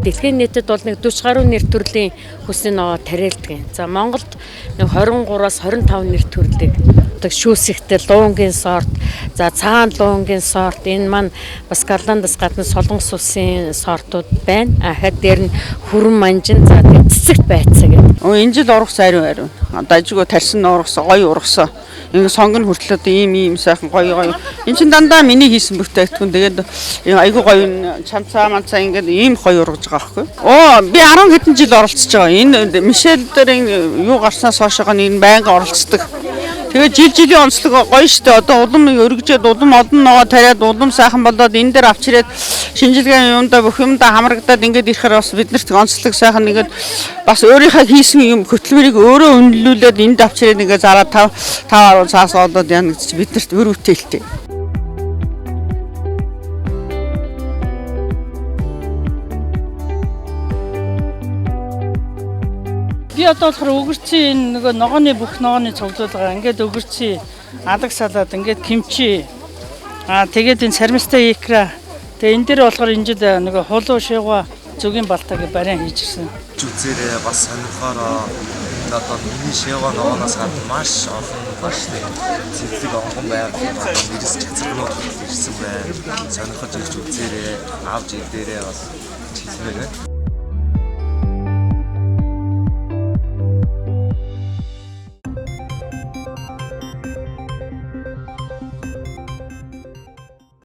Дэлхийн нийтэд бол нэг 40 гаруй нэр төрлийн хүнсний ногоо тариалдаг. За Монголд нэг 23-аас 25 нэр төрлийг шүүсэхтэй луунгийн сорт, за цагаан луунгийн сорт, энэ маань бас Голландаас гадна солонгос улсын сортууд байна. Ахад дээр нь хүрэн манжин, за цэцэгт байцаа гэдэг. Энэ жил ургас ариун. Дажгүй тарьсан ургас, гоё ургас. Ингээ сонгон хүртлээд ийм сайхан гоё. Энэ чин дандаа миний хийсэн бүтээгдэхүүн. Тэгээд айгүй гоё чамцаа манцаа ингээд ийм гоё ургаж байгаа байхгүй. Би 10 хэдэн жил оролцож байгаа. Энэ Мишель дээр юу гарснаас хойшоо энэ байнга оролцдог. Тэгээд жилийн онцлог гоё штэ. Одоо улам өргөжөөд улам одон ногоо тариад улам сайхан болоод энэ дээр авчирээд шинжилгээ юмдаа бүх юмдаа хамрагдаад ингээд ирэхээр бас биднэрт онцлог сайхан ингээд бас өөрийнхөө хийсэн юм хөтөлбөрийг өөрөө үнэлүүлээд энд авчирээд ингээд зараад 5 10 цаас олоод яана гэж биднэрт өр бүтээлтэй. Би одоо болохоор өгөрцийн нөгөө ногооны бүх ногооны цуглуулга ингээд өгөрцийн алаг салаад ингээд кимчи тэгээд энэ сармистай икра тэгээд энэ дээр болохоор энэ жил нөгөө хулуу шигва зүгийн балтаг барин хийж ирсэн. Үзээрээ бас сонирхороо одоо миний шигва ногооноос гадна маш олон маш нэг цэцэг онгон байгаад вирус цэцэгнүүд ирсэн байна. Сонирхож ирж үзээрээ авж идээрээ бас хэлмээр байна.